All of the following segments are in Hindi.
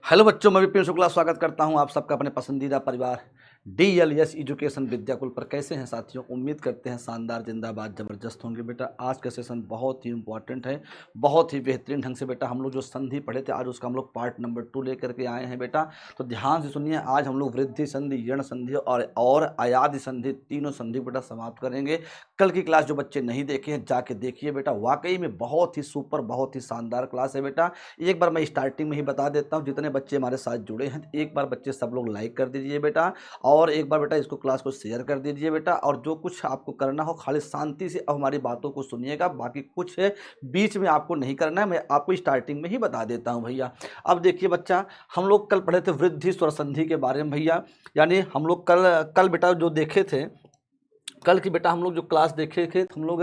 हेलो बच्चों, मैं विपिन शुक्ला स्वागत करता हूं आप सबका अपने पसंदीदा परिवार DLS एजुकेशन विद्याकुल पर। कैसे हैं साथियों? उम्मीद करते हैं शानदार, जिंदाबाद, ज़बरदस्त होंगे। बेटा आज का सेशन बहुत ही इंपॉर्टेंट है, बहुत ही बेहतरीन ढंग से। बेटा हम लोग जो संधि पढ़े थे आज उसका हम लोग पार्ट नंबर 2 लेकर के आए हैं। बेटा तो ध्यान से सुनिए, आज हम लोग वृद्धि संधि, यण संधि और अयादि संधि, तीनों संधि बेटा समाप्त करेंगे। कल की क्लास जो बच्चे नहीं देखे हैं जाके देखिए बेटा, वाकई में बहुत ही सुपर, बहुत ही शानदार क्लास है। बेटा एक बार मैं स्टार्टिंग में ही बता देता हूँ, जितने बच्चे हमारे साथ जुड़े हैं एक बार बच्चे सब लोग लाइक कर दीजिए बेटा, और एक बार बेटा इसको क्लास को शेयर कर दीजिए बेटा। और जो कुछ आपको करना हो खाली शांति से अब हमारी बातों को सुनिएगा, बाकी कुछ है बीच में आपको नहीं करना है, मैं आपको स्टार्टिंग में ही बता देता हूं भैया। अब देखिए बच्चा, हम लोग कल पढ़े थे वृद्धि स्वर संधि के बारे में भैया, यानी हम लोग कल बेटा जो देखे थे, कल की बेटा हम लोग जो क्लास देखे थे हम लोग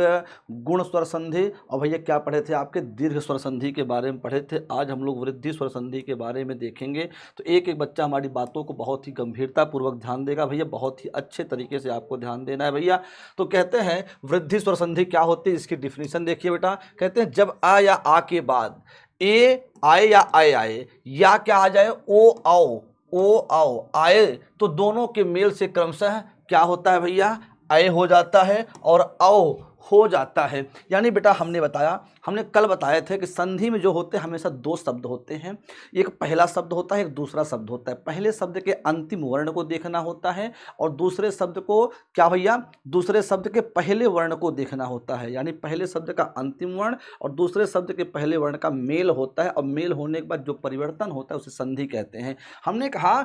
गुण स्वर संधि और भैया क्या पढ़े थे, आपके दीर्घ स्वर संधि के बारे में पढ़े थे। आज हम लोग वृद्धि स्वर संधि के बारे में देखेंगे। तो एक एक बच्चा हमारी बातों को बहुत ही गंभीरता पूर्वक ध्यान देगा भैया, बहुत ही अच्छे तरीके से आपको ध्यान देना है भैया। तो कहते हैं वृद्धि स्वर संधि क्या होती है, इसकी डिफिनीशन देखिए बेटा। कहते हैं जब आ या आ के बाद ए आए या आए आए, या क्या आ जाए ओ आओ आए, तो दोनों के मेल से क्रमशः क्या होता है भैया, अय हो जाता है और औ हो जाता है। यानी बेटा हमने कल बताए थे कि संधि में जो होते हैं हमेशा दो शब्द होते हैं, एक पहला शब्द होता है, एक दूसरा शब्द होता है। पहले शब्द के अंतिम वर्ण को देखना होता है और दूसरे शब्द को क्या भैया, दूसरे शब्द के पहले वर्ण को देखना होता है। यानी पहले शब्द का अंतिम वर्ण और दूसरे शब्द के पहले वर्ण का मेल होता है, और मेल होने के बाद जो परिवर्तन होता है उसे संधि कहते हैं। हमने कहा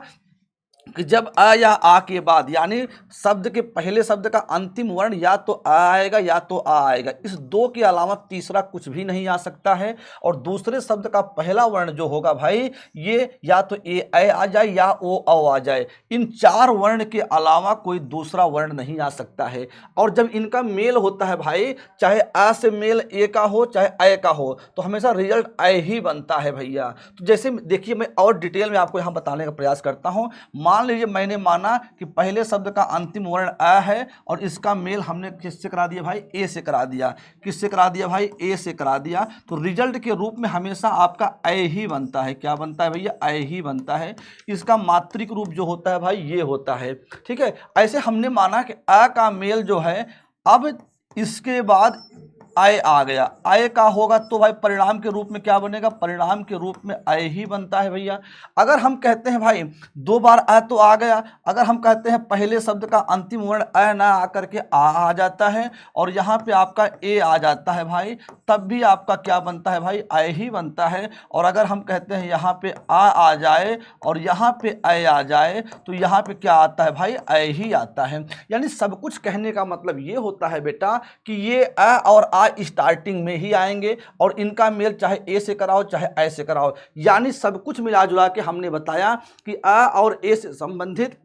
कि जब अ या आ के बाद, यानी शब्द के पहले शब्द का अंतिम वर्ण या तो आ आएगा या तो आ आएगा, इस दो के अलावा तीसरा कुछ भी नहीं आ सकता है। और दूसरे शब्द का पहला वर्ण जो होगा भाई, ये या तो ए ऐ आ जाए या ओ औ आ जाए, इन चार वर्ण के अलावा कोई दूसरा वर्ण नहीं आ सकता है। और जब इनका मेल होता है भाई, चाहे आ से मेल ए का हो चाहे ऐ का हो, तो हमेशा रिजल्ट ऐ ही बनता है भैया। तो जैसे देखिए, मैं और डिटेल में आपको यहाँ बताने का प्रयास करता हूँ। मान लीजिए मैंने माना कि पहले शब्द का अंतिम वर्ण अ है और इसका मेल हमने किससे करा दिया भाई, ए से करा दिया। किससे करा दिया भाई, ए से करा दिया। तो रिजल्ट के रूप में हमेशा आपका अ ही बनता है। क्या बनता है भैया, अ ही बनता है। इसका मात्रिक रूप जो होता है भाई ये होता है। ठीक है, ऐसे हमने माना कि अ का मेल जो है, अब इसके बाद आय आ गया, आय का होगा तो भाई परिणाम के रूप में क्या बनेगा, परिणाम के रूप में आय ही बनता है भैया। अगर हम कहते हैं भाई दो बार आ तो आ गया, अगर हम कहते हैं पहले शब्द का अंतिम वर्ण अ ना आकर के आ जाता है और यहाँ पे आपका ए आ जाता है भाई, तब भी आपका क्या बनता है भाई, आय ही बनता है। और अगर हम कहते हैं यहाँ पे आ जाए और यहाँ पे आय आ जाए, तो यहाँ पे क्या आता है भाई, आय ही आता है। यानी सब कुछ कहने का मतलब ये होता है बेटा कि ये अ और आ स्टार्टिंग में ही आएंगे और इनका मेल चाहे ए से कराओ चाहे ऐ से कराओ। यानी सब कुछ मिला जुला के हमने बताया कि अ और ए से संबंधित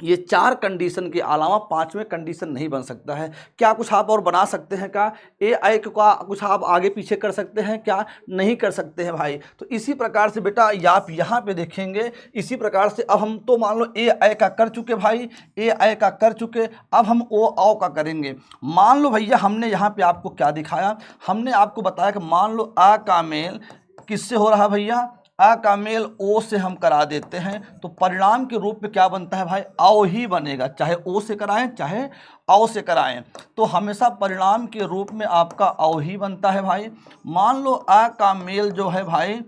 ये चार कंडीशन के अलावा पांचवें कंडीशन नहीं बन सकता है। क्या कुछ आप और बना सकते हैं क्या, ए आई का कुछ आप आगे पीछे कर सकते हैं क्या, नहीं कर सकते हैं भाई। तो इसी प्रकार से बेटा आप यहाँ पे देखेंगे, इसी प्रकार से अब हम तो मान लो ए आई का कर चुके भाई, ए आई का कर चुके, अब हम ओ औ का करेंगे। मान लो भैया हमने यहाँ पे आपको क्या दिखाया, हमने आपको बताया कि मान लो आ का मेल किससे हो रहा है भैया, अ का मेल ओ से हम करा देते हैं, तो परिणाम के रूप में क्या बनता है भाई, आओ ही बनेगा। चाहे ओ से कराएं चाहे आओ से कराएं, तो हमेशा परिणाम के रूप में आपका आओ ही बनता है भाई। मान लो अ का मेल जो है भाई,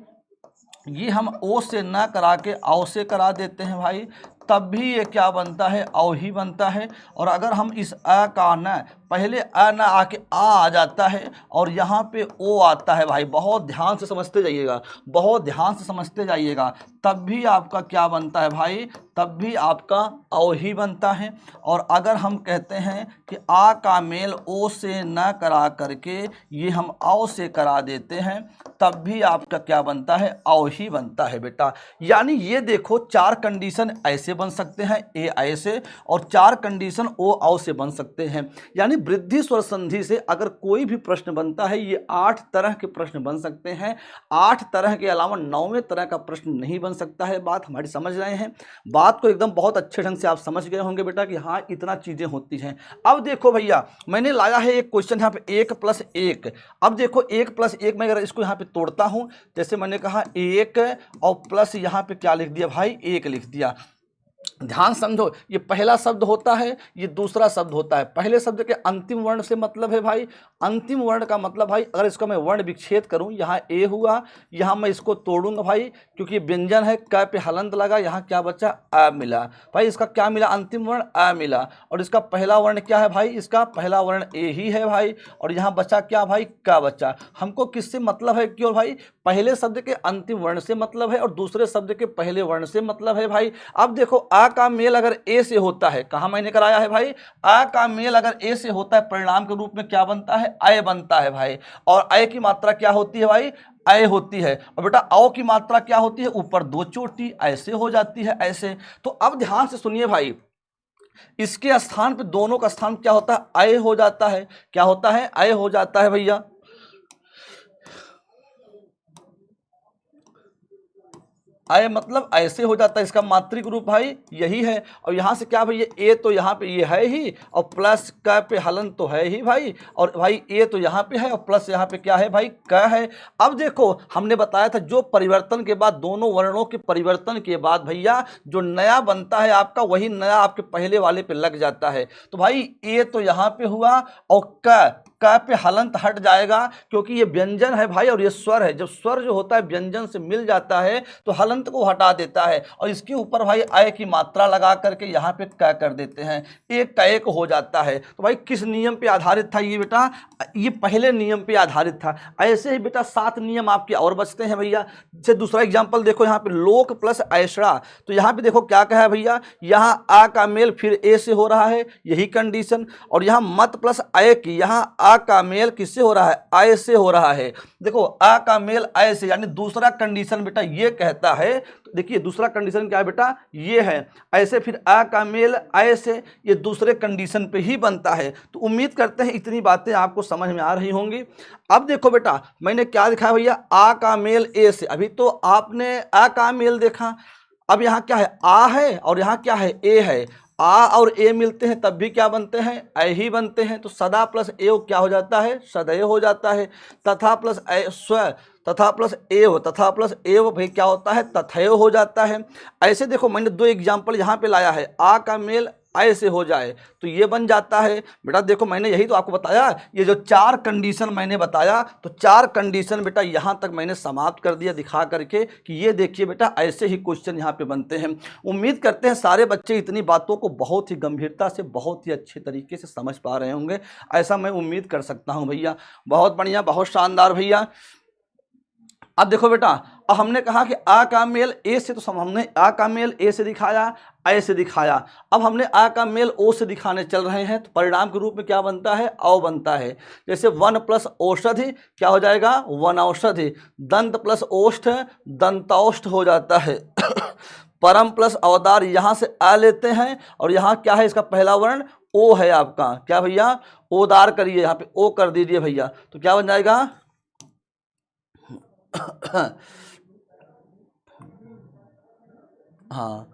ये हम ओ से ना करा के आओ से करा देते हैं भाई, तब भी ये क्या बनता है, औ ही बनता है। और अगर हम इस अ का न, पहले अ न आके आ जाता है और यहाँ पे ओ आता है भाई, बहुत ध्यान से समझते जाइएगा, बहुत ध्यान से समझते जाइएगा, तब भी आपका क्या बनता है भाई, तब भी आपका औ ही बनता है। और अगर हम कहते हैं कि आ का मेल ओ से न करा करके ये हम औ से करा देते हैं, तब भी आपका क्या बनता है, औ ही बनता है बेटा। यानी ये देखो चार कंडीशन ऐसे बन सकते हैं ए ऐसे, और चार कंडीशन ओ औ से बन सकते हैं। यानी वृद्धि स्वर संधि से अगर कोई भी प्रश्न बनता है, ये 8 तरह के प्रश्न बन सकते हैं। 8 तरह के अलावा 9वें तरह का प्रश्न नहीं बन सकता है। बात हमारी समझ रहे हैं? बात को एकदम बहुत अच्छे ढंग से आप समझ गए होंगे बेटा कि हाँ इतना चीज़ें होती हैं। अब देखो भैया, मैंने लाया है एक क्वेश्चन यहाँ पे 1 + 1। अब देखो 1 + 1 मैं अगर इसको यहाँ पे तोड़ता हूँ, जैसे मैंने कहा 1 और प्लस यहाँ पे क्या लिख दिया भाई, 1 लिख दिया। ध्यान समझो, ये पहला शब्द होता है, ये दूसरा शब्द होता है। पहले शब्द के अंतिम वर्ण से मतलब है भाई, अंतिम वर्ण का मतलब भाई, अगर इसका मैं वर्ण विच्छेद करूं, यहाँ ए हुआ, यहाँ मैं इसको तोड़ूंगा भाई, क्योंकि व्यंजन है, क पे हलंत लगा, यहाँ क्या बचा, आ मिला भाई। इसका क्या मिला, अंतिम वर्ण आ मिला। और इसका पहला वर्ण क्या है भाई, इसका पहला वर्ण ए ही है भाई। और यहाँ बचा क्या भाई, का बचा। हमको किससे मतलब है, क्यों भाई, पहले शब्द के अंतिम वर्ण से मतलब है और दूसरे शब्द के पहले वर्ण से मतलब है भाई। अब देखो आ का मेल अगर ए से होता है, कहाँ मैंने कराया है भाई, आ का मेल अगर ए से होता है, परिणाम के रूप में क्या बनता है, अय बनता है भाई। और अय की मात्रा क्या होती है भाई, अय होती है। और बेटा औ की मात्रा क्या होती है, ऊपर 2 चोटी, ऐसे हो जाती है, ऐसे। तो अब ध्यान से सुनिए भाई, इसके स्थान पे दोनों का स्थान क्या होता है, अय हो जाता है। क्या होता है, अय हो जाता है भैया। अय मतलब ऐसे हो जाता है, इसका मात्रिक रूप भाई यही है। और यहाँ से क्या भाई, ये ए तो यहाँ पे ये है ही, और प्लस क पे हलन तो है ही भाई। और भाई ए तो यहाँ पे है और प्लस यहाँ पे क्या है भाई, क है। अब देखो हमने बताया था, जो परिवर्तन के बाद, दोनों वर्णों के परिवर्तन के बाद भैया जो नया बनता है आपका, वही नया आपके पहले वाले पे लग जाता है। तो भाई ए तो यहाँ पे हुआ, और क पे हलंत हट जाएगा, क्योंकि ये व्यंजन है भाई और ये स्वर है। जब स्वर जो होता है व्यंजन से मिल जाता है तो हलंत को हटा देता है, और इसके ऊपर भाई अय की मात्रा लगा करके यहाँ पे क कर देते हैं, एक का एक हो जाता है। तो भाई किस नियम पे आधारित था ये बेटा, ये पहले नियम पे आधारित था। ऐसे ही बेटा 7 नियम आपके और बचते हैं भैया। जैसे दूसरा एग्जाम्पल देखो, यहाँ पे लोक प्लस ऐसड़ा, तो यहाँ पे देखो क्या कहा है भैया, यहाँ आ का मेल फिर ए से हो रहा है, यही कंडीशन। और यहाँ मत प्लस अय की, यहाँ आ का मेल किससे हो रहा है, अय से हो रहा है। देखो आ का मेल अय से, यानी दूसरा कंडीशन बेटा ये कहता है, तो देखिए दूसरा कंडीशन क्या है बेटा, ये है। ऐसे फिर आ का मेल अय से, ये दूसरे कंडीशन पे ही बनता है। तो उम्मीद करते हैं इतनी बातें आपको समझ में आ रही होंगी। अब देखो बेटा, मैंने क्या दिखाया भैया, आ का मेल ए से। अभी तो आपने आ का मेल देखा, अब यहाँ क्या है, आ है और यहाँ क्या है, ए है। आ और ए मिलते हैं तब भी क्या बनते हैं, अ ही बनते हैं। तो सदा प्लस एव क्या हो जाता है, सदैव हो जाता है। तथा प्लस स्व, तथा प्लस एव, तथा प्लस एव भाई क्या होता है, तथैव हो जाता है। ऐसे देखो मैंने 2 एग्जाम्पल यहाँ पे लाया है, आ का मेल अय से हो जाए तो ये बन जाता है। बेटा देखो मैंने यही तो आपको बताया, ये जो 4 कंडीशन मैंने बताया, तो 4 कंडीशन बेटा यहाँ तक मैंने समाप्त कर दिया दिखा करके कि ये देखिए बेटा ऐसे ही क्वेश्चन यहाँ पे बनते हैं। उम्मीद करते हैं सारे बच्चे इतनी बातों को बहुत ही गंभीरता से, बहुत ही अच्छे तरीके से समझ पा रहे होंगे, ऐसा मैं उम्मीद कर सकता हूँ भैया। बहुत बढ़िया, बहुत शानदार भैया। अब देखो बेटा, अब हमने कहा कि आ का मेल ए से, तो हमने आ का मेल ए से दिखाया, अय से दिखाया। अब हमने आ का मेल ओ से दिखाने चल रहे हैं, तो परिणाम के रूप में क्या बनता है, औ बनता है। जैसे 1 प्लस औषधि क्या हो जाएगा, वनौषधि। दंत प्लस ओष्ठ, दंतौष्ठ हो जाता है। परम प्लस अवतार, यहाँ से आ लेते हैं, और यहाँ क्या है, इसका पहला वर्ण ओ है आपका, क्या भैया, ओदार करिए, यहाँ पे ओ कर दीजिए भैया, तो क्या बन जाएगा हाँ।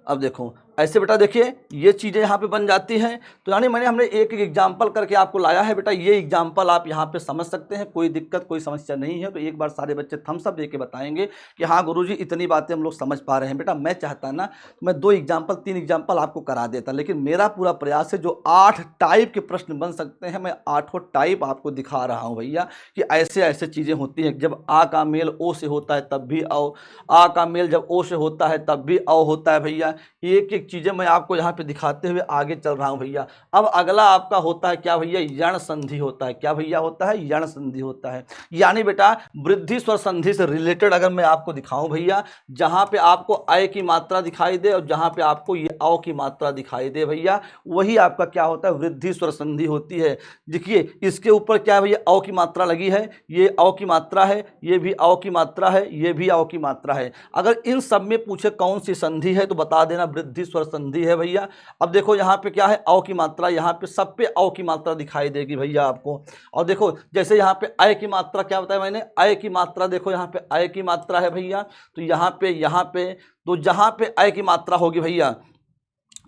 अब देखो ऐसे बेटा, देखिए ये चीज़ें यहाँ पे बन जाती हैं। तो यानी हमने एक एक एग्जाम्पल करके आपको लाया है बेटा, ये एग्जाम्पल आप यहाँ पे समझ सकते हैं, कोई दिक्कत कोई समस्या नहीं है। तो एक बार सारे बच्चे थम्स अप दे के बताएंगे कि हाँ गुरुजी इतनी बातें हम लोग समझ पा रहे हैं। बेटा मैं चाहता ना तो मैं 2 एग्जाम्पल 3 एग्जाम्पल आपको करा देता, लेकिन मेरा पूरा प्रयास है जो 8 टाइप के प्रश्न बन सकते हैं, मैं 8 टाइप आपको दिखा रहा हूँ भैया, कि ऐसे ऐसे चीज़ें होती हैं। जब आ का मेल ओ से होता है तब भी औ, आ का मेल जब ओ से होता है तब भी औ होता है भैया। एक एक चीज़ें मैं आपको यहाँ पे दिखाते हुए आगे चल रहा हूँ भैया। अब अगला आपका होता है क्या भैया, यण संधि होता है। क्या भैया होता है, यण संधि होता है। यानी बेटा वृद्धि स्वर संधि से रिलेटेड अगर मैं आपको दिखाऊं भैया, जहाँ पे आपको अय की मात्रा दिखाई दे और जहाँ पे आपको ये औ की मात्रा दिखाई दे भैया, वही आपका क्या होता है, वृद्धि स्वर संधि होती है। देखिए इसके ऊपर क्या भैया, औ की मात्रा लगी है, ये औ की मात्रा है, ये भी औ की मात्रा है, ये भी औ की मात्रा है। अगर इन सब में पूछे कौन सी संधि है तो बता देना वृद्धि स्वर स्वर संधि है भैया। अब देखो यहाँ पे क्या है, अ की मात्रा, यहाँ पे सब पे अ की मात्रा दिखाई देगी भैया आपको। और देखो जैसे यहाँ पे अ की मात्रा क्या बताया मैंने, अ की मात्रा देखो यहाँ पे अ की मात्रा है भैया, तो यहाँ पे तो जहाँ पे अ की मात्रा होगी भैया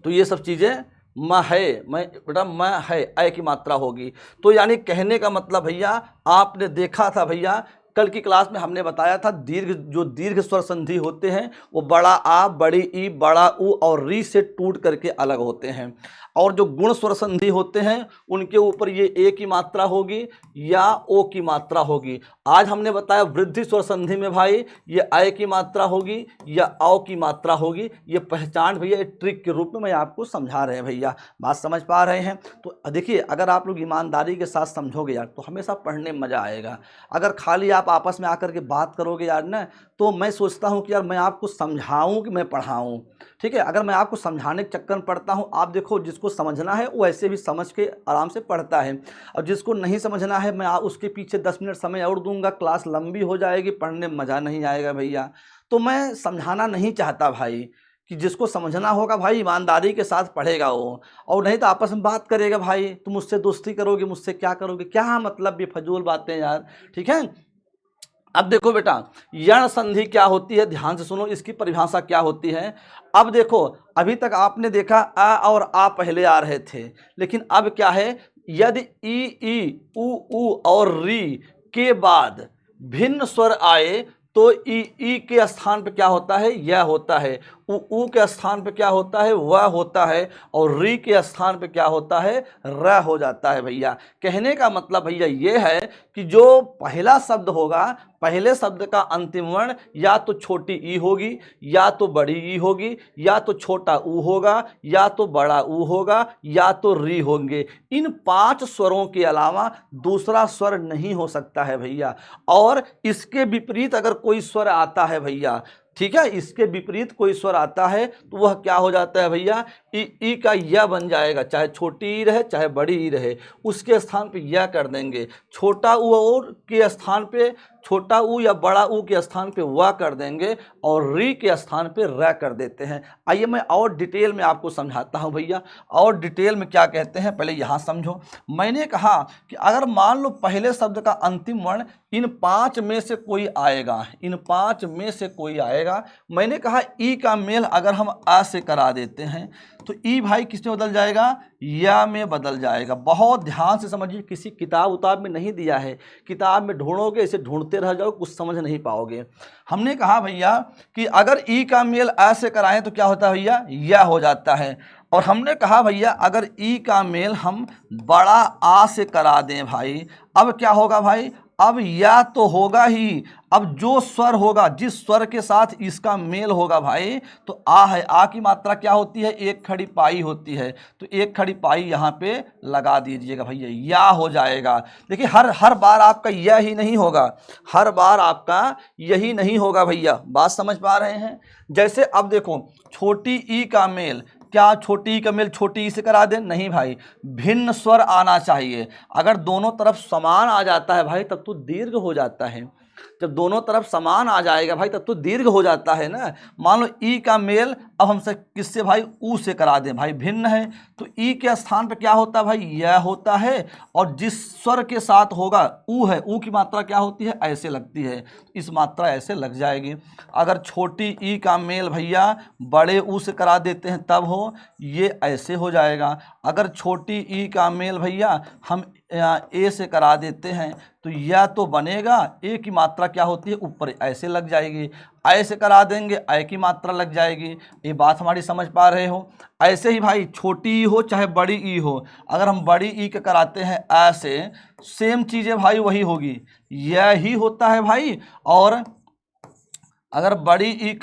तो ये सब चीज़ें म है, मैं बेटा म है, अ की मात्रा होगी। तो यानी कहने का मतलब भैया, आपने देखा था भैया कल की क्लास में हमने बताया था जो दीर्घ स्वर संधि होते हैं वो बड़ा आ, बड़ी ई, बड़ा उ और री से टूट करके अलग होते हैं। और जो गुण स्वर संधि होते हैं उनके ऊपर ये ए की मात्रा होगी या ओ की मात्रा होगी। आज हमने बताया वृद्धि स्वर संधि में भाई ये अ की मात्रा होगी या औ की मात्रा होगी। ये पहचान भैया ट्रिक के रूप में मैं आपको समझा रहे हैं भैया, बात समझ पा रहे हैं। तो देखिए अगर आप लोग ईमानदारी के साथ समझोगे यार तो हमेशा पढ़ने में मज़ा आएगा। अगर खाली आप आपस में आकर के बात करोगे यार ना, तो मैं सोचता हूँ कि यार मैं आपको समझाऊँ कि मैं पढ़ाऊँ, ठीक है। अगर मैं आपको समझाने के चक्कर में पढ़ता हूँ, आप देखो जिसको समझना है वो ऐसे भी समझ के आराम से पढ़ता है, और जिसको नहीं समझना है मैं उसके पीछे 10 मिनट समय और दूंगा, क्लास लंबी हो जाएगी, पढ़ने में मज़ा नहीं आएगा भैया। तो मैं समझाना नहीं चाहता भाई, कि जिसको समझना होगा भाई ईमानदारी के साथ पढ़ेगा वो, और नहीं तो आपस में बात करेगा भाई, तुम मुझसे दोस्ती करोगे, मुझसे क्या करोगे, क्या मतलब बेफजूल बातें यार, ठीक है। अब देखो बेटा यण संधि क्या होती है, ध्यान से सुनो, इसकी परिभाषा क्या होती है। अब देखो अभी तक आपने देखा अ और आ पहले आ रहे थे, लेकिन अब क्या है, यदि ई उ और री के बाद भिन्न स्वर आए तो ई के स्थान पे क्या होता है, यह होता है, उ के स्थान पे क्या होता है, वह होता है, और री के स्थान पे क्या होता है, र हो जाता है भैया। कहने का मतलब भैया ये है कि जो पहला शब्द होगा, पहले शब्द का अंतिम वर्ण या तो छोटी ई होगी या तो बड़ी ई होगी, या तो छोटा ऊ होगा या तो बड़ा ऊ होगा या तो री होंगे। इन 5 स्वरों के अलावा दूसरा स्वर नहीं हो सकता है भैया। और इसके विपरीत अगर कोई स्वर आता है भैया, ठीक है, इसके विपरीत कोई स्वर आता है तो वह क्या हो जाता है भैया, ई का या बन जाएगा, चाहे छोटी ई रहे चाहे बड़ी ई रहे, उसके स्थान पे या कर देंगे। छोटा ऊ और के स्थान पे छोटा ऊ या बड़ा ऊ के स्थान पे वा कर देंगे, और री के स्थान पे र कर देते हैं। आइए मैं और डिटेल में आपको समझाता हूं भैया, और डिटेल में क्या कहते हैं पहले यहां समझो। मैंने कहा कि अगर मान लो पहले शब्द का अंतिम वर्ण इन 5 में से कोई आएगा, इन 5 में से कोई आएगा, मैंने कहा ई का मेल अगर हम आ से करा देते हैं तो ई भाई किस में बदल जाएगा, या में बदल जाएगा। बहुत ध्यान से समझिए, किसी किताब उताब में नहीं दिया है, किताब में ढूंढोगे, इसे ढूंढते रह जाओ, कुछ समझ नहीं पाओगे। हमने कहा भैया कि अगर ई का मेल आ से कराएं तो क्या होता है भैया, या हो जाता है। और हमने कहा भैया अगर ई का मेल हम बड़ा आ से करा दें भाई, अब क्या होगा भाई, अब या तो होगा ही, अब जो स्वर होगा, जिस स्वर के साथ इसका मेल होगा भाई, तो आ है, आ की मात्रा क्या होती है, एक खड़ी पाई होती है, तो एक खड़ी पाई यहाँ पे लगा दीजिएगा भैया, या हो जाएगा। देखिए हर बार आपका यह ही नहीं होगा, हर बार आपका यही नहीं होगा भैया, बात समझ पा रहे हैं। जैसे अब देखो छोटी ई का मेल, क्या छोटी ई का मेल छोटी ई से करा दें, नहीं भाई, भिन्न स्वर आना चाहिए। अगर दोनों तरफ समान आ जाता है भाई तब तो दीर्घ हो जाता है, जब दोनों तरफ समान आ जाएगा भाई तब तो दीर्घ हो जाता है ना। मान लो ई का मेल अब हमसे किससे भाई, ऊ से करा दें भाई, भिन्न है, तो ई के स्थान पे क्या होता है भाई, यह होता है, और जिस स्वर के साथ होगा ऊ है, ऊ की मात्रा क्या होती है, ऐसे लगती है, इस मात्रा ऐसे लग जाएगी। अगर छोटी ई का मेल भैया बड़े ऊ से करा देते हैं तब हो, ये ऐसे हो जाएगा। अगर छोटी ई का मेल भैया हम ए से करा देते हैं तो यह तो बनेगा, ए की मात्रा क्या होती है ऊपर ऐसे लग जाएगी, ऐसे करा देंगे ऐ की मात्रा लग जाएगी। ये बात हमारी समझ पा रहे हो। ऐसे ही भाई छोटी ई हो चाहे बड़ी ई हो, अगर हम बड़ी ई के कराते हैं ऐसे, सेम चीज़ें भाई वही होगी, यह ही होता है भाई। और अगर बड़ी ई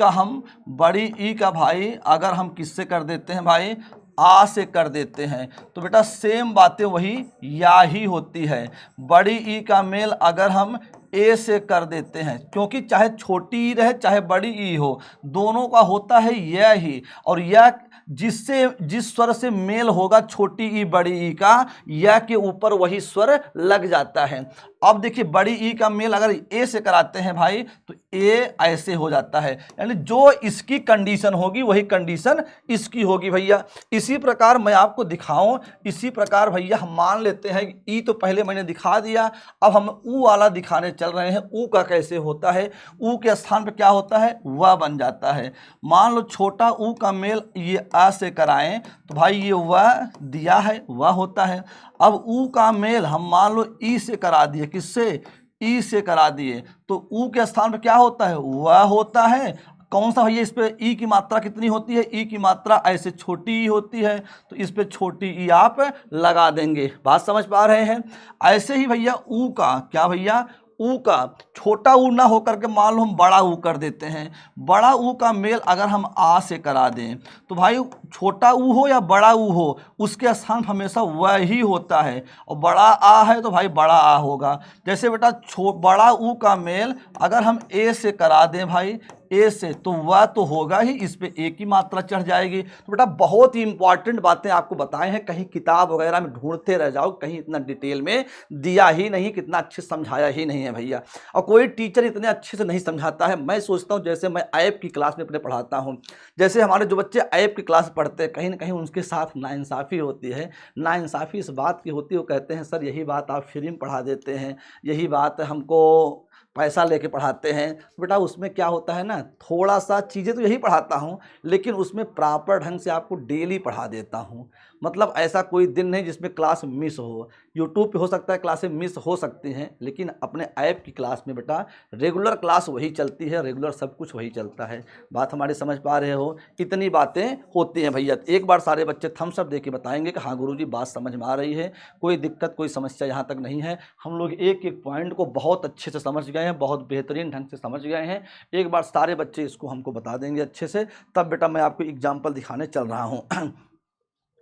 का भाई अगर हम किससे कर देते हैं भाई, आ से कर देते हैं, तो बेटा सेम बातें वही या ही होती है। बड़ी ई का मेल अगर हम ए से कर देते हैं, क्योंकि चाहे छोटी ई रहे चाहे बड़ी ई हो, दोनों का होता है यह ही, और यह जिससे जिस स्वर से मेल होगा छोटी ई बड़ी ई का, या के ऊपर वही स्वर लग जाता है। अब देखिए बड़ी ई का मेल अगर ए से कराते हैं भाई तो ए ऐसे हो जाता है, यानी जो इसकी कंडीशन होगी वही कंडीशन इसकी होगी भैया। इसी प्रकार मैं आपको दिखाऊं, इसी प्रकार भैया हम मान लेते हैं ई तो पहले मैंने दिखा दिया, अब हम ऊ वाला दिखाने चल रहे हैं। ऊ का कैसे होता है, ऊ के स्थान पर क्या होता है, वह बन जाता है। मान लो छोटा ऊ का मेल ये आ से कराएं तो भाई ये वह दिया है, वह होता है। अब ऊ का मेल हम मान लो ई से करा दिए, किससे, ई से करा दिए, तो ऊ के स्थान पर क्या होता है, वह होता है। कौन सा भैया, इस पे ई की मात्रा कितनी होती है, ई की मात्रा ऐसे छोटी ई होती है, तो इस पे छोटी ई आप लगा देंगे। बात समझ पा रहे हैं। ऐसे ही भैया ऊ का क्या भैया, ऊ का छोटा ऊ ना होकर के मान लो हम बड़ा ऊ कर देते हैं। बड़ा ऊ का मेल अगर हम आ से करा दें तो भाई छोटा ऊ हो या बड़ा ऊ हो उसके स्थान पर हमेशा वह ही होता है, और बड़ा आ है तो भाई बड़ा आ होगा। जैसे बेटा बड़ा ऊ का मेल अगर हम ए से करा दें भाई, ए से, तो वह तो होगा ही, इस पे ए की मात्रा चढ़ जाएगी। तो बेटा बहुत ही इंपॉर्टेंट बातें आपको बताए हैं, कहीं किताब वगैरह में ढूंढते रह जाओ, कहीं इतना डिटेल में दिया ही नहीं, कितना अच्छे समझाया ही नहीं है भैया। और कोई टीचर इतने अच्छे से नहीं समझाता है। मैं सोचता हूँ जैसे मैं ऐप की क्लास में अपने पढ़ाता हूँ, जैसे हमारे जो बच्चे ऐप की क्लास पढ़ते हैं कहीं ना कहीं उनके साथ नाइंसाफ़ी होती है। नाइंसाफ़ी इस बात की होती है, वो कहते हैं सर यही बात आप फ्री में पढ़ा देते हैं, यही बात हमको पैसा लेके पढ़ाते हैं। बेटा उसमें क्या होता है ना, थोड़ा सा चीज़ें तो यही पढ़ाता हूँ लेकिन उसमें प्रॉपर ढंग से आपको डेली पढ़ा देता हूँ। मतलब ऐसा कोई दिन नहीं जिसमें क्लास मिस हो। यूट्यूब पे हो सकता है क्लासें मिस हो सकती हैं, लेकिन अपने ऐप की क्लास में बेटा रेगुलर क्लास वही चलती है, रेगुलर सब कुछ वही चलता है। बात हमारी समझ पा रहे हो, इतनी बातें होती हैं भैया। एक बार सारे बच्चे थम्स अप दे के बताएंगे कि हाँ गुरुजी बात समझ में आ रही है, कोई दिक्कत कोई समस्या यहाँ तक नहीं है। हम लोग एक एक पॉइंट को बहुत अच्छे से समझ गए हैं, बहुत बेहतरीन ढंग से समझ गए हैं। एक बार सारे बच्चे इसको हमको बता देंगे अच्छे से, तब बेटा मैं आपको एग्जाम्पल दिखाने चल रहा हूँ।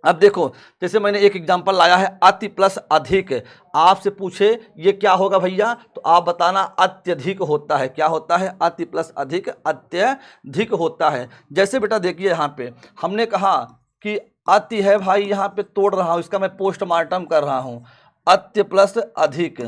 अब देखो जैसे मैंने एक एग्जांपल लाया है अति प्लस अधिक। आपसे पूछे ये क्या होगा भैया, तो आप बताना अत्यधिक होता है। क्या होता है, अति प्लस अधिक अत्यधिक होता है। जैसे बेटा देखिए यहाँ पे हमने कहा कि अति है भाई, यहाँ पे तोड़ रहा हूँ, इसका मैं पोस्टमार्टम कर रहा हूँ। अत्य प्लस अधिक,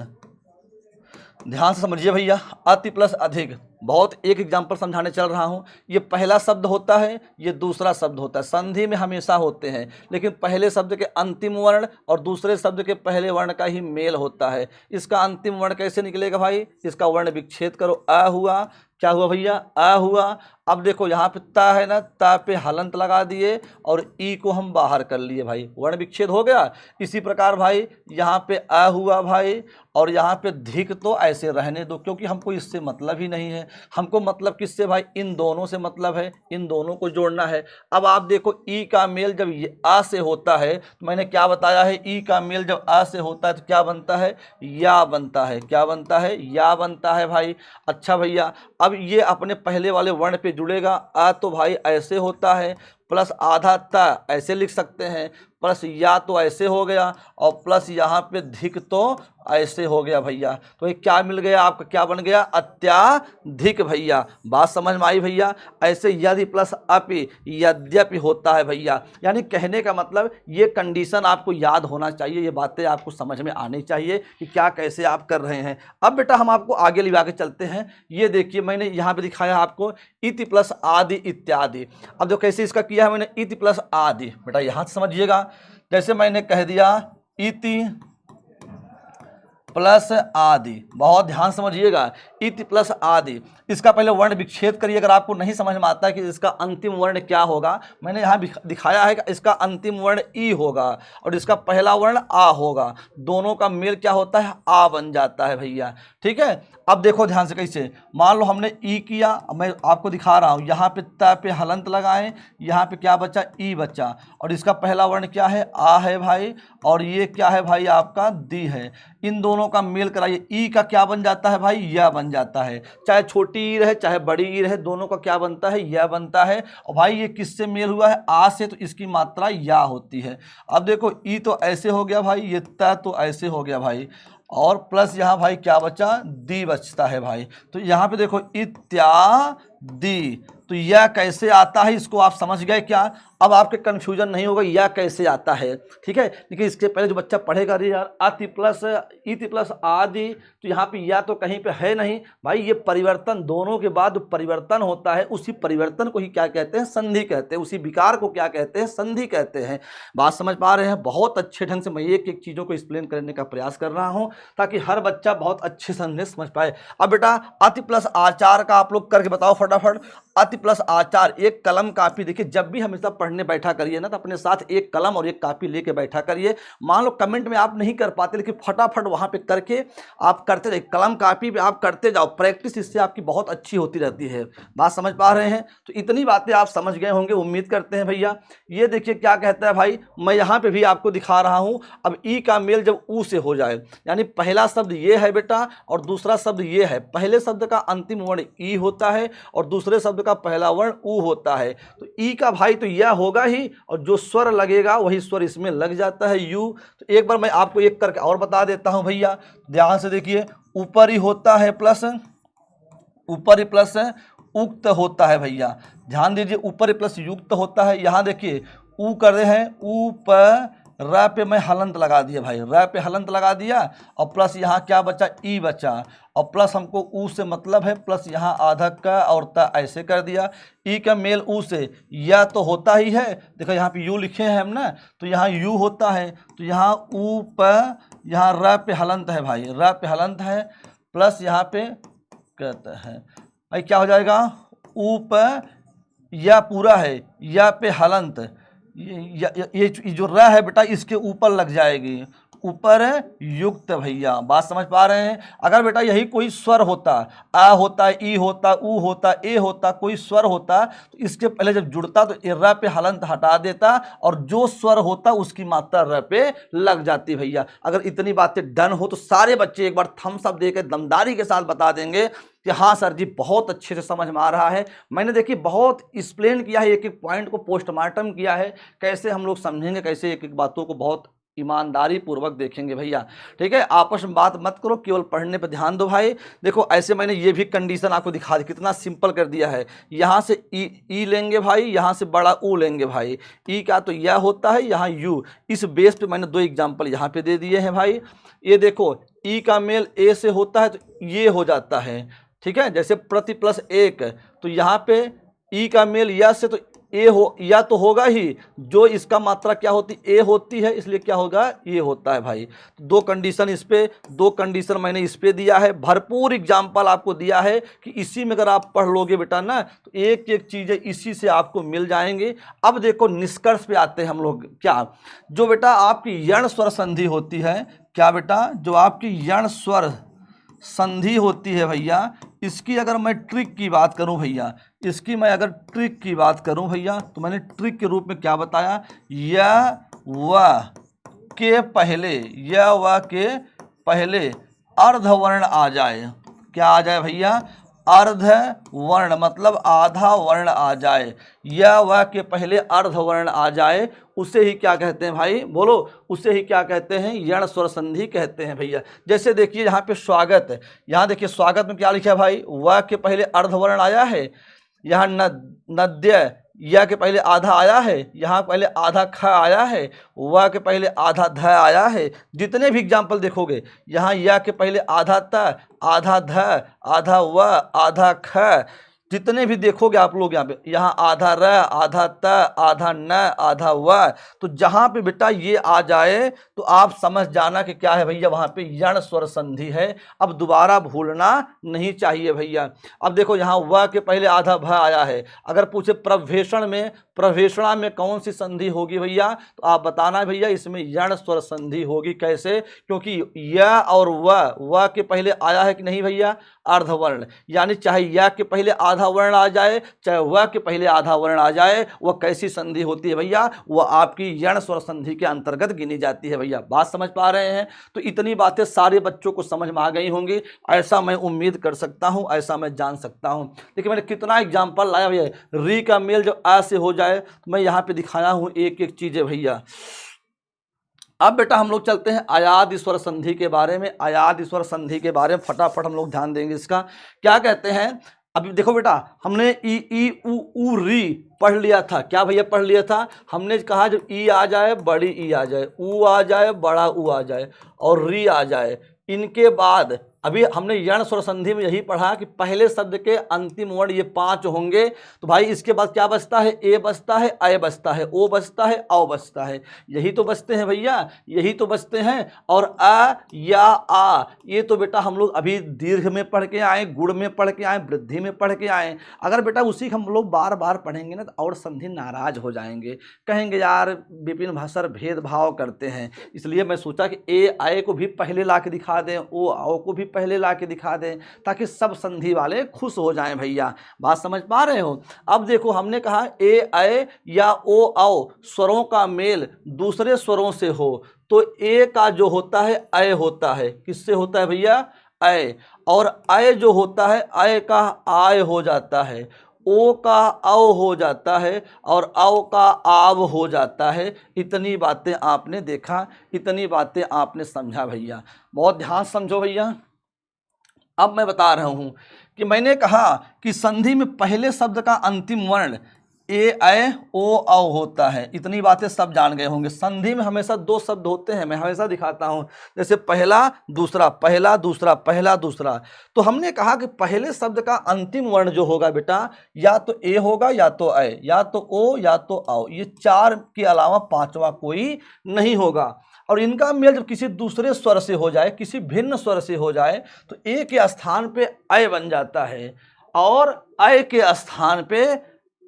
ध्यान से समझिए भैया, अति प्लस अधिक। बहुत एक एग्जाम्पल समझाने चल रहा हूँ। ये पहला शब्द होता है, ये दूसरा शब्द होता है। संधि में हमेशा होते हैं, लेकिन पहले शब्द के अंतिम वर्ण और दूसरे शब्द के पहले वर्ण का ही मेल होता है। इसका अंतिम वर्ण कैसे निकलेगा भाई, इसका वर्ण विच्छेद करो, अ हुआ, क्या हुआ भैया, अ हुआ। अब देखो यहाँ पे ता है ना, ता पे हलंत लगा दिए और ई को हम बाहर कर लिए भाई, वर्ण विच्छेद हो गया। इसी प्रकार भाई यहाँ पे अ हुआ भाई, और यहाँ पे धिक तो ऐसे रहने दो क्योंकि हमको इससे मतलब ही नहीं है। हमको मतलब किससे भाई, इन दोनों से मतलब है, इन दोनों को जोड़ना है। अब आप देखो ई का मेल जब ये आ से होता है, तो मैंने क्या बताया है, ई का मेल जब आ से होता है तो क्या बनता है, या बनता है। क्या बनता है, या बनता है भाई। अच्छा भैया अब ये अपने पहले वाले वर्ण पे जुड़ेगा। आ तो भाई ऐसे होता है, प्लस आधा ता ऐसे लिख सकते हैं, प्लस या तो ऐसे हो गया, और प्लस यहाँ पे धिक तो ऐसे हो गया भैया। तो ये क्या मिल गया आपका, क्या बन गया, अत्याधिक भैया। बात समझ में आई भैया। ऐसे यदि प्लस अपि यद्यपि होता है भैया। यानी कहने का मतलब ये कंडीशन आपको याद होना चाहिए, ये बातें आपको समझ में आनी चाहिए कि क्या कैसे आप कर रहे हैं। अब बेटा हम आपको आगे ले आके चलते हैं। ये देखिए मैंने यहाँ पे दिखाया आपको इति प्लस आदि इत्यादि। अब जो कैसे इसका किया है मैंने, इति प्लस आदि, बेटा यहाँ से समझिएगा। जैसे मैंने कह दिया इति प्लस आदि, बहुत ध्यान समझिएगा, इति प्लस आदि। इसका पहले वर्ण विच्छेद करिए। अगर आपको नहीं समझ में आता है कि इसका अंतिम वर्ण क्या होगा, मैंने यहाँ दिखाया है कि इसका अंतिम वर्ण ई होगा और इसका पहला वर्ण आ होगा। दोनों का मेल क्या होता है, आ बन जाता है भैया। ठीक है, अब देखो ध्यान से कैसे, मान लो हमने ई किया, मैं आपको दिखा रहा हूँ। यहाँ पे त पे हलंत लगाएं, यहाँ पे क्या बचा, ई बचा, और इसका पहला वर्ण क्या है, आ है भाई, और ये क्या है भाई आपका, दी है। इन दोनों का मेल कराइए, ई का क्या बन जाता है भाई, या बन जाता है। चाहे छोटी ई रहे चाहे बड़ी ई रहे, दोनों का क्या बनता है, या बनता है। और भाई ये किससे मेल हुआ है, आ से, तो इसकी मात्रा या होती है। अब देखो ई तो ऐसे हो गया भाई, ये त तो ऐसे हो गया भाई, और प्लस यहाँ भाई क्या बचा, दी बचता है भाई। तो यहाँ पे देखो इत्यादि, तो यह कैसे आता है इसको आप समझ गए क्या? अब आपके कन्फ्यूजन नहीं होगा यह कैसे आता है, ठीक है। लेकिन इसके पहले जो बच्चा पढ़ेगा, अरे यार अति प्लस इति प्लस आदि, तो यहाँ पे या तो कहीं पे है नहीं भाई, ये परिवर्तन, दोनों के बाद परिवर्तन होता है, उसी परिवर्तन को ही क्या कहते हैं? संधि कहते हैं। उसी विकार को क्या कहते हैं? संधि कहते हैं। बात समझ पा रहे हैं? बहुत अच्छे ढंग से मैं एक एक चीज़ों को एक्सप्लेन करने का प्रयास कर रहा हूँ ताकि हर बच्चा बहुत अच्छे से समझ पाए। अब बेटा अति प्लस आचार का आप लोग करके बताओ फटाफट। अति प्लस आचार, एक कलम कापी, देखिए जब भी हमेशा पढ़ने बैठा करिए ना तो अपने साथ एक कलम और एक कापी लेके बैठा करिए। मान लो कमेंट में आप नहीं कर पाते लेकिन फटाफट वहां पे करके आप करते रहिए, कलम कापी पे आप करते जाओ, प्रैक्टिस इससे आपकी बहुत अच्छी होती रहती है। बात समझ पा रहे हैं? तो इतनी बातें आप समझ गए होंगे, उम्मीद करते हैं भैया। ये देखिए क्या कहता है भाई, मैं यहाँ पे भी आपको दिखा रहा हूँ। अब ई का मेल जब ऊ से हो जाए, यानी पहला शब्द ये है बेटा और दूसरा शब्द ये है, पहले शब्द का अंतिम वर्ण ई होता है और दूसरे शब्द का पहला वर्ण ऊ होता है। तो ई का भाई तो यह होगा ही, और जो स्वर लगेगा वही स्वर इसमें लग जाता है, यू। तो एक बार मैं आपको एक करके और बता देता हूं भैया, ध्यान से देखिए। ऊपर ही होता है प्लस, ऊपर ही प्लस उक्त होता है भैया, ध्यान दीजिए, ऊपर ही प्लस युक्त होता है। यहाँ देखिए ऊ कर रहे हैं, ऊपर र पे मैं हलंत लगा दिया भाई, र पे हलंत लगा दिया और प्लस यहाँ क्या बचा? ई बचा, और प्लस हमको ऊ से मतलब है, प्लस यहाँ आधक का और त ऐसे कर दिया। ई का मेल ऊ से या तो होता ही है, देखो यहाँ पे यू लिखे हैं हम ना, तो यहाँ यू होता है, तो यहाँ ऊ प, यहाँ र पे हलंत है भाई, र पे हलंत है, प्लस यहाँ पे कहता है भाई क्या हो जाएगा? ऊप या पूरा है, या पे हलंत, ये जो र है बेटा इसके ऊपर लग जाएगी, ऊपर युक्त भैया। बात समझ पा रहे हैं? अगर बेटा यही कोई स्वर होता, आ होता, ई होता, ऊ होता, ए होता, कोई स्वर होता, तो इसके पहले जब जुड़ता तो र पे हलंत हटा देता और जो स्वर होता उसकी मात्रा र पे लग जाती भैया। अगर इतनी बातें डन हो तो सारे बच्चे एक बार थम्स अप देकर दमदारी के साथ बता देंगे कि हाँ सर जी बहुत अच्छे से समझ में आ रहा है। मैंने देखिए बहुत एक्सप्लेन किया है, एक एक पॉइंट को पोस्टमार्टम किया है, कैसे हम लोग समझेंगे, कैसे एक एक बातों को बहुत ईमानदारी पूर्वक देखेंगे भैया, ठीक है। आपस में बात मत करो, केवल पढ़ने पर ध्यान दो भाई। देखो ऐसे मैंने ये भी कंडीशन आपको दिखा दी, कितना सिंपल कर दिया है। यहाँ से ई लेंगे भाई, यहाँ से बड़ा ऊ लेंगे भाई, ई का तो यह होता है, यहाँ यू। इस बेस पे मैंने दो एग्जाम्पल यहाँ पे दे दिए हैं भाई। ये देखो ई का मेल ए से होता है तो ये हो जाता है, ठीक है। जैसे प्रति प्लस एक, तो यहाँ पे ई का मेल या से तो ए हो, या तो होगा ही, जो इसका मात्रा क्या होती? ए होती है, इसलिए क्या होगा? ये होता है भाई। तो दो कंडीशन इस पे, दो कंडीशन मैंने इस पे दिया है, भरपूर एग्जाम्पल आपको दिया है कि इसी में अगर आप पढ़ लोगे बेटा ना तो एक एक चीजें इसी से आपको मिल जाएंगे। अब देखो निष्कर्ष पे आते हैं हम लोग। क्या? जो बेटा आपकी यण स्वर संधि होती है, क्या बेटा? जो आपकी यण स्वर संधि होती है भैया, इसकी अगर मैं ट्रिक की बात करूं भैया, इसकी मैं अगर ट्रिक की बात करूं भैया, तो मैंने ट्रिक के रूप में क्या बताया? य व के पहले, य व के पहले अर्धवर्ण आ जाए। क्या आ जाए भैया? अर्ध वर्ण, मतलब आधा वर्ण आ जाए, या वह के पहले अर्ध वर्ण आ जाए, उसे ही क्या कहते हैं भाई? बोलो, उसे ही क्या कहते हैं? यण स्वर संधि कहते हैं भैया। जैसे देखिए यहाँ पे स्वागत, यहाँ देखिए स्वागत में क्या लिखा है भाई? वह के पहले अर्ध वर्ण आया है, यहाँ नद्य या के पहले आधा आया है, यहाँ पहले आधा ख आया है, व के पहले आधा ध आया है। जितने भी एग्जाम्पल देखोगे, यहाँ या के पहले आधा त, आधा ध, आधा व, आधा ख, जितने भी देखोगे आप लोग यहाँ पे, यहाँ आधा र, आधा त, आधा न, आधा व, तो जहाँ पे बेटा ये आ जाए तो आप समझ जाना कि क्या है भैया? वहाँ पे यण स्वर संधि है। अब दोबारा भूलना नहीं चाहिए भैया। अब देखो यहाँ व के पहले आधा भ आया है, अगर पूछे प्रभेषण में, प्रभेषणा में कौन सी संधि होगी भैया? तो आप बताना भैया इसमें यण स्वर संधि होगी। कैसे? क्योंकि य और व के पहले आया है कि नहीं भैया? अर्धवर्ण, यानी चाहे य के पहले आधा वर्ण आ जाए, चाहे व के पहले आधा वर्ण आ जाए, वह कैसी संधि होती है भैया? वह आपकी यण स्वर संधि के अंतर्गत गिनी जाती है भैया। बात समझ पा रहे हैं? तो इतनी बातें सारे बच्चों को समझ में आ गई होंगी, ऐसा मैं उम्मीद कर सकता हूं, ऐसा मैं जान सकता हूं। देखिए मैंने कितना एग्जाम्पल लाया भैया। री का मेल जब आ से हो जाए तो मैं यहाँ पे दिखाया हूं एक एक चीजें भैया। अब बेटा हम लोग चलते हैं अयाद स्वर संधि के बारे में। अयाद स्वर संधि के बारे में फटाफट हम लोग ध्यान देंगे। इसका क्या कहते हैं? अभी देखो बेटा, हमने ई उ री पढ़ लिया था। क्या भैया पढ़ लिया था? हमने कहा जब ई आ जाए, बड़ी ई आ जाए, ऊ आ जाए, बड़ा ऊ आ जाए, और री आ जाए, इनके बाद अभी हमने यण स्वर संधि में यही पढ़ा कि पहले शब्द के अंतिम वर्ण ये 5 होंगे। तो भाई इसके बाद क्या बचता है? ए बचता है, अय बचता है, ओ बचता है, औ बचता है। यही तो बचते हैं भैया, यही तो बचते हैं। और अ या आ, ये तो बेटा हम लोग अभी दीर्घ में पढ़ के आए, गुण में पढ़ के आए, वृद्धि में पढ़ के आए। अगर बेटा उसी को हम लोग बार बार पढ़ेंगे ना तो और संधि नाराज हो जाएंगे, कहेंगे यार विपिन भाई सर भेदभाव करते हैं। इसलिए मैं सोचा कि ए आए को भी पहले ला के दिखा दें, ओ आओ को भी पहले ला के दिखा दें, ताकि सब संधि वाले खुश हो जाएं। भैया बात समझ पा रहे हो? अब देखो हमने कहा ए आए या ओ आओ स्वरों का मेल दूसरे स्वरों से हो तो ए का जो होता है अय होता है। किससे होता है भैया? अय। और अय जो होता है अय का आय हो जाता है, ओ का औ हो जाता है, और औ का आव हो जाता है। इतनी बातें आपने देखा, इतनी बातें आपने समझा भैया। बहुत ध्यान समझो भैया। अब मैं बता रहा हूं कि मैंने कहा कि संधि में पहले शब्द का अंतिम वर्ण ए अय ओ औ होता है। इतनी बातें सब जान गए होंगे। संधि में हमेशा 2 शब्द होते हैं, मैं हमेशा दिखाता हूं, जैसे पहला दूसरा, पहला दूसरा, पहला दूसरा। तो हमने कहा कि पहले शब्द का अंतिम वर्ण जो होगा बेटा, या तो ए होगा, या तो अय, या तो ओ, या तो औ। ये 4 के अलावा 5वां कोई नहीं होगा। और इनका मेल जब किसी दूसरे स्वर से हो जाए, किसी भिन्न स्वर से हो जाए, तो ए के स्थान पे अय बन जाता है, और अय के स्थान पे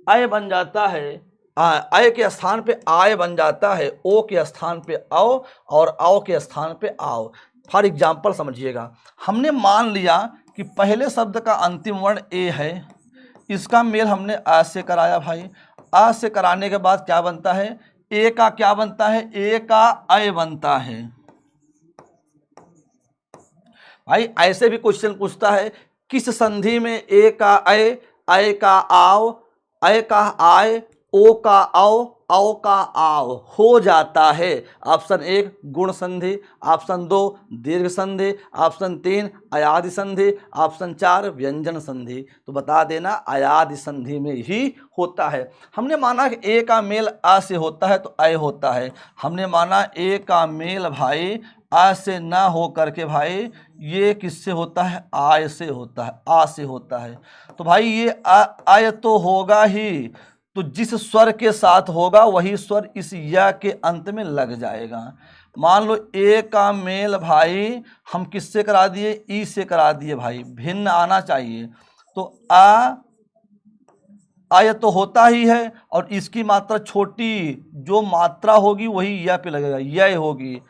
अय बन जाता है, अय के स्थान पे आय बन जाता है, ओ के स्थान पे औ, और औ के स्थान पे आओ। फॉर एग्जाम्पल समझिएगा, हमने मान लिया कि पहले शब्द का अंतिम वर्ण ए है, इसका मेल हमने आ से कराया भाई। आ से कराने के बाद क्या बनता है? ए का क्या बनता है? ए का अय बनता है। भाई ऐसे भी क्वेश्चन पूछता है, किस संधि में ए का अय, अय का आव, अय का आय, ओ का औ का आव हो जाता है? ऑप्शन 1 गुण संधि, ऑप्शन 2 दीर्घ संधि, ऑप्शन 3 अयादि संधि, ऑप्शन 4 व्यंजन संधि। तो बता देना अयादि संधि में ही होता है। हमने माना कि ए का मेल आ से होता है तो अय होता है। हमने माना ए का मेल भाई आ से ना हो करके भाई ये किससे होता है? आय से होता है, आ से होता है। तो भाई ये आय तो होगा ही, तो जिस स्वर के साथ होगा वही स्वर इस या के अंत में लग जाएगा। मान लो ए का मेल भाई हम किससे करा दिए? ई से करा दिए भाई, भिन्न आना चाहिए। तो आय तो होता ही है, और इसकी मात्रा छोटी जो मात्रा होगी वही या पे लगेगा, यह होगी।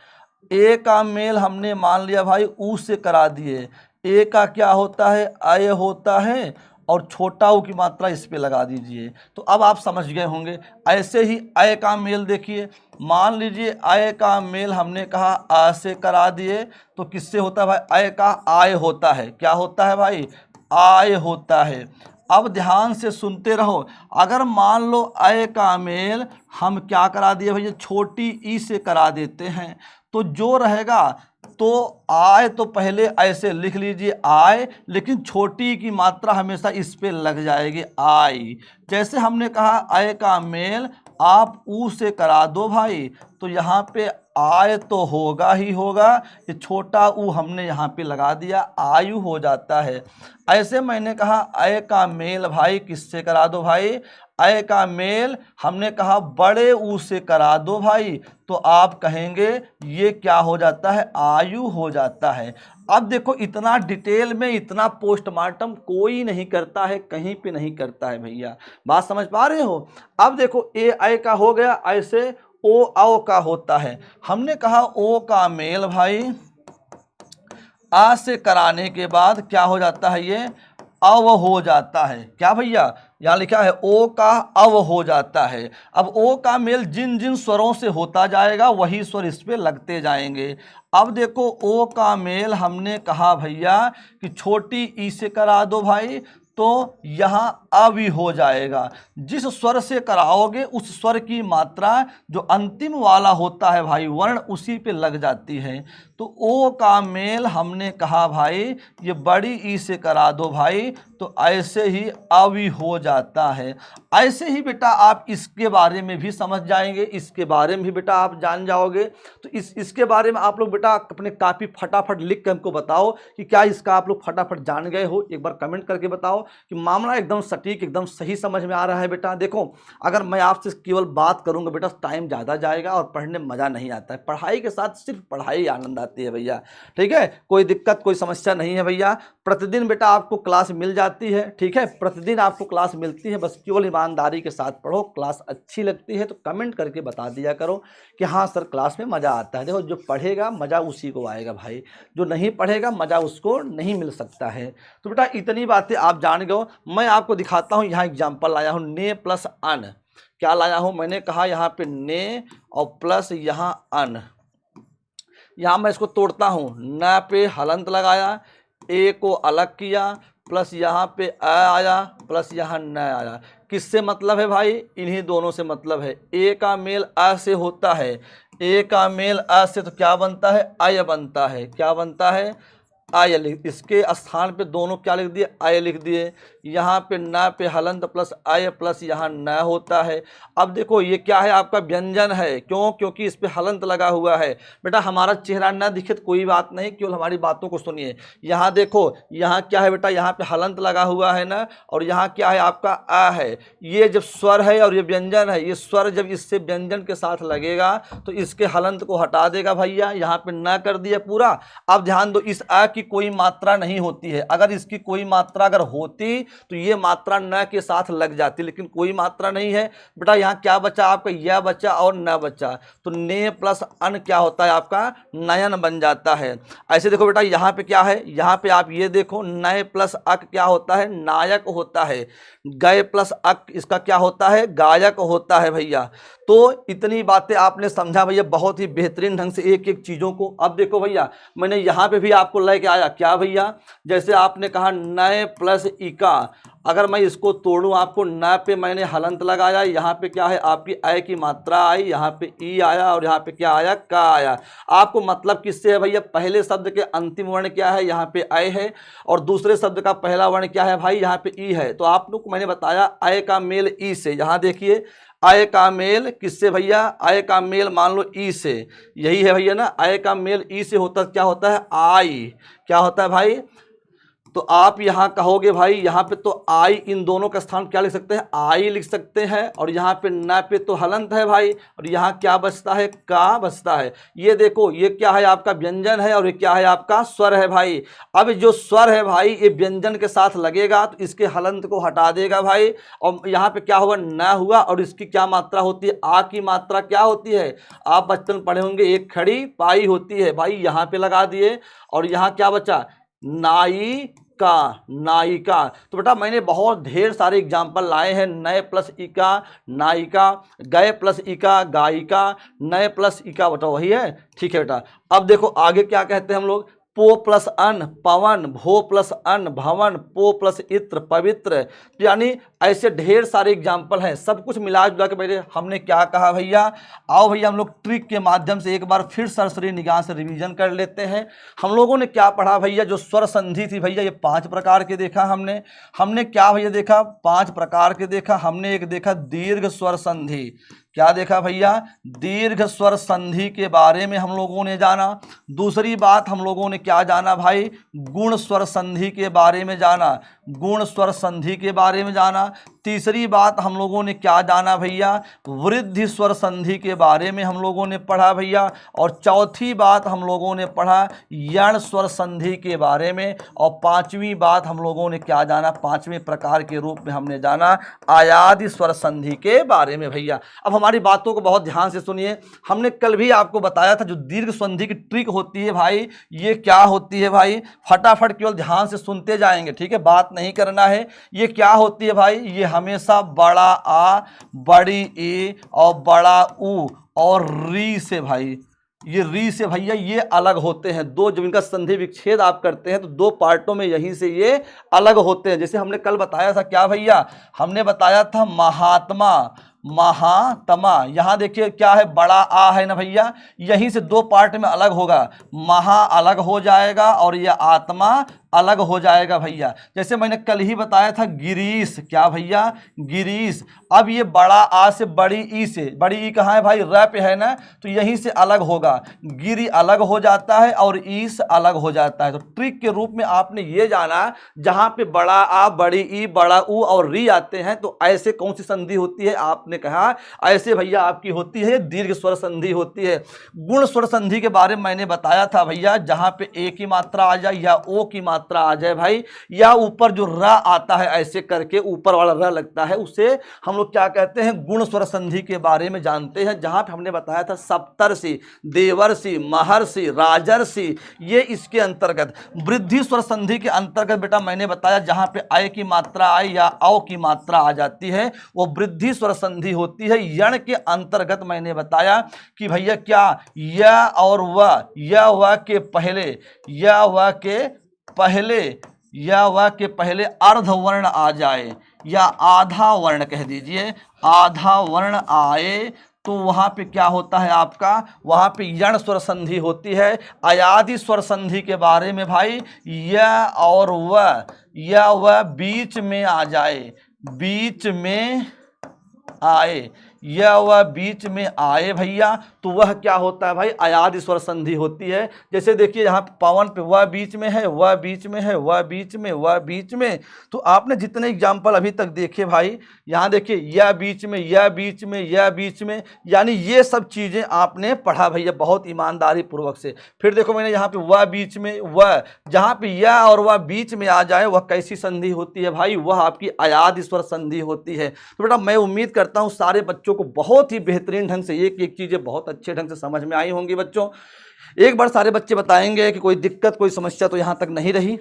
ए का मेल हमने मान लिया भाई ऊ से करा दिए, ए का क्या होता है? अय होता है, और छोटा ऊ की मात्रा इस पे लगा दीजिए। तो अब आप समझ गए होंगे। ऐसे ही अय का मेल देखिए, मान लीजिए अय का मेल हमने कहा आ से करा दिए, तो किससे होता है भाई? अय का आय होता है। क्या होता है भाई? आय होता है। अब ध्यान से सुनते रहो। अगर मान लो अय का मेल हम क्या करा दिए भैया? छोटी ई से करा देते हैं, तो जो रहेगा, तो आय तो पहले ऐसे लिख लीजिए आय, लेकिन छोटी की मात्रा हमेशा इस पे लग जाएगी आई। जैसे हमने कहा अय का मेल आप ऊ से करा दो भाई, तो यहाँ पे आय तो होगा ही होगा, ये छोटा ऊ हमने यहाँ पे लगा दिया, आयु हो जाता है। ऐसे मैंने कहा अय का मेल भाई किससे करा दो भाई? अय का मेल हमने कहा बड़े ऊ से करा दो भाई, तो आप कहेंगे ये क्या हो जाता है? आयु हो जाता है। अब देखो इतना डिटेल में, इतना पोस्टमार्टम कोई नहीं करता है, कहीं पे नहीं करता है भैया। बात समझ पा रहे हो? अब देखो ए अय का हो गया, ऐसे ओ औ का होता है। हमने कहा ओ का मेल भाई आ से कराने के बाद क्या हो जाता है? ये अव हो जाता है। क्या भैया? यहाँ लिखा है ओ का अव हो जाता है। अब ओ का मेल जिन जिन स्वरों से होता जाएगा वही स्वर इस पे लगते जाएंगे। अब देखो ओ का मेल हमने कहा भैया कि छोटी ई से करा दो भाई, तो यहाँ अवि हो जाएगा। जिस स्वर से कराओगे उस स्वर की मात्रा जो अंतिम वाला होता है भाई वर्ण, उसी पे लग जाती है। तो ओ का मेल हमने कहा भाई ये बड़ी ई से करा दो भाई, तो ऐसे ही अवि हो जाता है। ऐसे ही बेटा आप इसके बारे में भी समझ जाएंगे, इसके बारे में भी बेटा आप जान जाओगे। तो इसके बारे में आप लोग बेटा अपने कापी फटाफट लिख के हमको बताओ कि क्या इसका आप लोग फटाफट जान गए हो। एक बार कमेंट करके बताओ कि मामला एकदम सटीक एकदम सही समझ में आ रहा है। बेटा देखो, अगर मैं आपसे केवल बात करूंगा बेटा टाइम ज़्यादा जाएगा और पढ़ने में मज़ा नहीं आता है। पढ़ाई के साथ सिर्फ पढ़ाई आनंद आती है भैया, ठीक है। कोई दिक्कत कोई समस्या नहीं है भैया। प्रतिदिन बेटा आपको क्लास मिल जाती है, ठीक है, प्रतिदिन आपको क्लास मिलती है। बस केवल ईमानदारी के साथ पढ़ो। क्लास अच्छी लगती है तो कमेंट करके बता दिया करो कि हाँ सर क्लास में मज़ा आता है। देखो, जो पढ़ेगा मज़ा उसी को आएगा भाई, जो नहीं पढ़ेगा मज़ा उसको नहीं मिल सकता है। तो बेटा इतनी बातें आप जान गए। मैं आपको दिखाता हूँ, यहाँ एग्जाम्पल लाया हूँ, ने प्लस अन। क्या लाया हूँ, मैंने कहा यहाँ पे ने और प्लस यहाँ अन। यहाँ मैं इसको तोड़ता हूँ, न पे हलंत लगाया, ए को अलग किया, प्लस यहाँ पे अ आया, प्लस यहाँ न आया। किससे मतलब है भाई, इन्हीं दोनों से मतलब है। ए का मेल अ से होता है, ए का मेल अ से तो क्या बनता है, अय बनता है। क्या बनता है, आय लिख, इसके स्थान पे दोनों क्या लिख दिए, आय लिख दिए। यहाँ पे न पे हलंत प्लस आय प्लस यहाँ न होता है। अब देखो ये क्या है, आपका व्यंजन है। क्यों, क्योंकि इस पे हलंत लगा हुआ है। बेटा हमारा चेहरा न दिखे तो कोई बात नहीं, केवल हमारी बातों को सुनिए। यहाँ देखो, यहाँ क्या है बेटा, यहाँ पे हलंत लगा हुआ है ना, और यहाँ क्या है आपका आ है। ये जब स्वर है और ये व्यंजन है, ये स्वर जब इससे व्यंजन के साथ लगेगा तो इसके हलंत को हटा देगा भैया। यहाँ पे न कर दिया पूरा। अब ध्यान दो, इस आ की कोई मात्रा नहीं होती है। अगर इसकी कोई मात्रा अगर होती तो ये मात्रा न के साथ लग जाती, लेकिन कोई मात्रा नहीं है। बेटा यहाँ क्या बचा आपका, यह बचा और न बचा। तो ने प्लस अन क्या होता है आपका, नयन बन जाता है। ऐसे देखो बेटा यहाँ पे क्या है, यहाँ पे आप ये देखो, नय प्लस अक क्या होता है, नायक होता है। गय प्लस अक इसका क्या होता है, गायक होता है भैया। तो इतनी बातें आपने समझा भैया, बहुत ही बेहतरीन ढंग से एक एक चीज़ों को। अब देखो भैया, मैंने यहाँ पे भी आपको लेके आया क्या भैया, जैसे आपने कहा नय प्लस इका। अगर मैं इसको तोड़ूं, आपको न पे मैंने हलंत लगाया, यहाँ पे क्या है आपकी अय की मात्रा आई, यहाँ पे ई आया और यहाँ पे क्या आया, का आया। आपको मतलब किससे है भैया, पहले शब्द के अंतिम वर्ण क्या है, यहाँ पे अय है, और दूसरे शब्द का पहला वर्ण क्या है भाई, यहाँ पे ई है। तो आप लोग को मैंने बताया अय का मेल ई से। यहाँ देखिए, अय का मेल किससे भैया, अय का मेल मान लो ई से, यही है भैया ना। अय का मेल ई से होता क्या होता है, आई। क्या होता है भाई, तो आप यहाँ कहोगे भाई, यहाँ पे तो आई, इन दोनों का स्थान क्या लिख सकते हैं, आई लिख सकते हैं। और यहाँ पे न पे तो हलंत है भाई, और यहाँ क्या बचता है, का बचता है। ये देखो, ये क्या है आपका व्यंजन है और ये क्या है आपका स्वर है भाई। अब जो स्वर है भाई, ये व्यंजन के साथ लगेगा तो इसके हलंत को हटा देगा भाई। और यहाँ पे क्या हुआ, न हुआ, और इसकी क्या मात्रा होती है, आ की मात्रा क्या होती है, आप बचपन पढ़े होंगे, एक खड़ी पाई होती है भाई। यहाँ पे लगा दिए, और यहाँ क्या बचा, नायिका, नायिका। तो बेटा मैंने बहुत ढेर सारे एग्जाम्पल लाए हैं। नए प्लस इका नायिका, गए प्लस इका गायिका, नए प्लस इका, बेटा वही है, ठीक है बेटा। अब देखो आगे क्या कहते हैं हम लोग, पो प्लस अन पवन, भो प्लस अन भवन, पो प्लस इत्र पवित्र। यानी ऐसे ढेर सारे एग्जाम्पल हैं। सब कुछ मिला जुला के मेरे हमने क्या कहा भैया, आओ भैया हम लोग ट्रिक के माध्यम से एक बार फिर सरसरी निगाह से रिवीजन कर लेते हैं। हम लोगों ने क्या पढ़ा भैया, जो स्वर संधि थी भैया, ये 5 प्रकार के देखा हमने क्या भैया देखा, 5 प्रकार के देखा हमने। एक देखा दीर्घ स्वर संधि, क्या देखा भैया, दीर्घ स्वर संधि के बारे में हम लोगों ने जाना। दूसरी बात हम लोगों ने क्या जाना भाई, गुण स्वर संधि के बारे में जाना, गुण स्वर संधि के बारे में जाना। तीसरी बात हम लोगों ने क्या जाना भैया, वृद्धि स्वर संधि के बारे में हम लोगों ने पढ़ा भैया। और चौथी बात हम लोगों ने पढ़ा यण स्वर संधि के बारे में। और पांचवी बात हम लोगों ने क्या जाना, पांचवें प्रकार के रूप में हमने जाना आयादी स्वर संधि के बारे में भैया। अब हमारी बातों को बहुत ध्यान से सुनिए। हमने कल भी आपको बताया था जो दीर्घ संधि की ट्रिक होती है भाई, ये क्या होती है भाई, फटाफट केवल ध्यान से सुनते जाएंगे, ठीक है, बात नहीं करना है। ये क्या होती है भाई, ये हमेशा बड़ा आ, बड़ी ए और बड़ा ऊ और री से भाई, ये री से भैया ये अलग होते हैं। दो जब इनका संधि विच्छेद आप करते हैं तो 2 पार्टों में यहीं से ये अलग होते हैं। जैसे हमने कल बताया था क्या भैया, हमने बताया था महात्मा, महात्मा। यहां देखिए क्या है, बड़ा आ है ना भैया, यहीं से दो पार्ट में अलग होगा, महा अलग हो जाएगा और यह आत्मा अलग हो जाएगा भैया। जैसे मैंने कल ही बताया था गिरीश, क्या भैया, गिरीश। अब ये बड़ा आ से बड़ी ई से, बड़ी ई कहाँ है भाई, र पे है ना, तो यहीं से अलग होगा, गिरी अलग हो जाता है और ईस अलग हो जाता है। तो ट्रिक के रूप में आपने ये जाना, जहां पे बड़ा आ, बड़ी ई, बड़ा ऊ और री आते हैं तो ऐसे कौन सी संधि होती है, आपने कहा ऐसे भैया आपकी होती है दीर्घ स्वर संधि होती है। गुण स्वर संधि के बारे में मैंने बताया था भैया, जहां पे ए की मात्रा आ जाए या ओ की मात्रा आ जाए भाई, या ऊपर जो र आता है ऐसे करके ऊपर वाला र लगता है, उसे हम लोग क्या कहते हैं, गुण स्वर संधि के बारे में जानते हैं। जहां पे हमने बताया था सप्तर्षि, देवर्षि, महर्षि, राजर्षि, ये इसके अंतर्गत। वृद्धि स्वर संधि के अंतर्गत बेटा मैंने बताया जहां पे आय की मात्रा आय या औ की मात्रा आ जाती है वो वृद्धि स्वर संधि होती है। यण के अंतर्गत मैंने बताया कि भैया क्या, य और व, य व के पहले, य व के पहले, या व के पहले अर्ध वर्ण आ जाए या आधा वर्ण कह दीजिए, आधा वर्ण आए तो वहां पे क्या होता है आपका, वहां पे यण स्वर संधि होती है। अयादि स्वर संधि के बारे में भाई, य और व, या वह बीच में आ जाए, बीच में आए, यह वह बीच में आए भैया, तो वह क्या होता है भाई, अयादि स्वर संधि होती है। जैसे देखिए यहाँ पवन पे वह बीच में है, वह बीच में है, वह बीच में, वह बीच में, तो आपने जितने एग्जाम्पल अभी तक देखे भाई, यहाँ देखिए यह बीच में, यह बीच में, यह बीच में, यानी ये सब चीजें आपने पढ़ा भैया बहुत ईमानदारी पूर्वक से। फिर देखो मैंने यहाँ पे वह बीच में, वह जहाँ पे यह और वह बीच में आ जाए वह कैसी संधि होती है भाई, वह आपकी अयादि स्वर संधि होती है। तो बेटा मैं उम्मीद करता हूँ सारे बच्चों को बहुत ही बेहतरीन ढंग से एक एक चीजें बहुत अच्छे ढंग से समझ में आई होंगी बच्चों। एक बार सारे बच्चे बताएंगे कि कोई दिक्कत कोई समस्या तो यहां तक नहीं रही,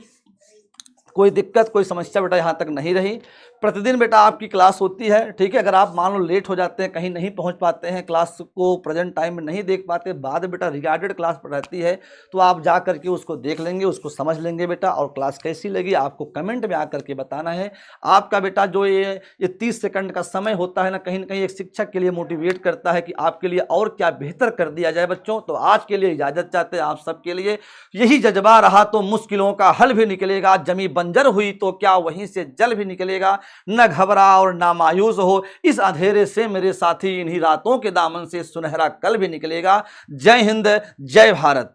कोई दिक्कत कोई समस्या बेटा यहां तक नहीं रही। प्रतिदिन बेटा आपकी क्लास होती है, ठीक है। अगर आप मान लो लेट हो जाते हैं, कहीं नहीं पहुंच पाते हैं, क्लास को प्रेजेंट टाइम में नहीं देख पाते, बाद में बेटा रिगार्डेड क्लास रहती है तो आप जा करके उसको देख लेंगे, उसको समझ लेंगे बेटा। और क्लास कैसी लगी आपको कमेंट में आकर के बताना है। आपका बेटा जो ये 30 सेकंड का समय होता है ना कहीं एक शिक्षक के लिए मोटिवेट करता है कि आपके लिए और क्या बेहतर कर दिया जाए बच्चों। तो आज के लिए इजाजत चाहते हैं आप सबके लिए, यही जज्बा रहा तो मुश्किलों का हल भी निकलेगा, जमी बंजर हुई तो क्या वहीं से जल भी निकलेगा। न घबरा और ना मायूस हो, इस अंधेरे से मेरे साथी, इन्हीं रातों के दामन से सुनहरा कल भी निकलेगा। जय हिंद, जय भारत।